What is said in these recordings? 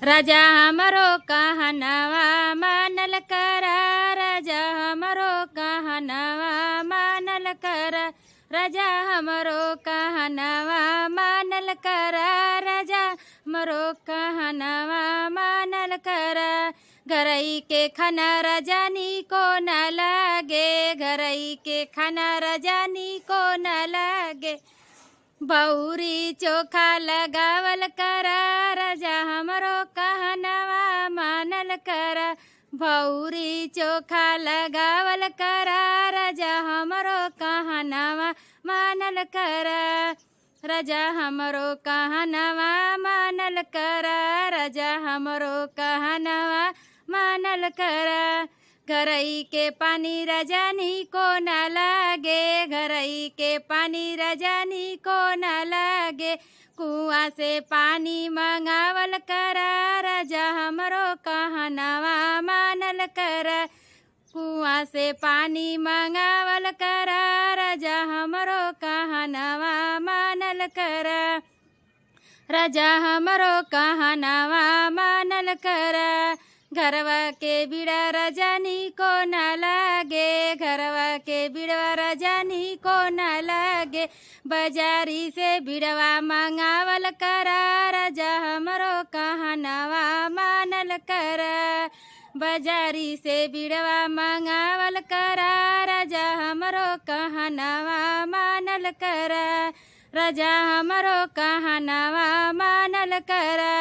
राजा हमरो कहनवा मानल करा, राजा हमरो कहनवा मानल करा, राजा हमरो कहनवा मानल करा, राजा हमरो कहनवा मानल करा। घरई के खाना रजानी को न लागे, घरई के खाना रजानी को न लागे, बौरी चोखा लगावल करा, राजा हमरो कहनवा मानल करा, बौरी चोखा लगावल करा, राजा हमरो कहनवा मानल करा, राजा हमरो कहनवा मानल करा, राजा हमरो कहनवा मानल करा। घरई के पानी रजानी को न लागे, घरई के पानी रजानी को न लागे, कुआं से पानी मंगावल करा, राजा हमरो कहनवा मानल करा, कुआं से पानी मंगावल करा, राजा हमरो कहनवा मानल करा, राजा हमरो कहनवा मानल करा। घरवा के बिड़ा रजानी को न लागे, घरवा के बिड़वा रजानी को न लागे, बाजारी से बिड़वा मंगावल करा, राजा हमरो कहनवा मानल करा, बाजारी से बिड़वा मंगावल करा, राजा हमरो कहनवा मानल करा, राजा हमरो कहनवा मानल करा।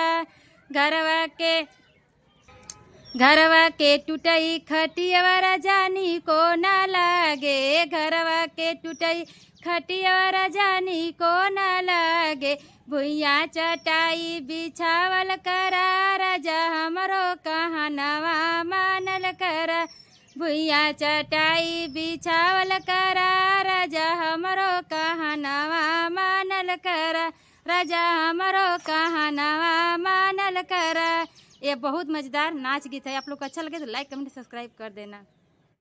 घरवा के टूटई खटिया रजानी को न लागे, घरवा के टूटई खटिया रजानी को न लागे, भुइया चटाई बिछावल करा, राजा हमरो कहनवा मानल करा, भुइया चटाई बिछावल करा, राजा हमरो कहनवा मानल करा, राजा हमरो कहनवा मानल करा। ये बहुत मज़ेदार नाच गीत है। आप लोग को अच्छा लगे तो लाइक कमेंट सब्सक्राइब कर देना।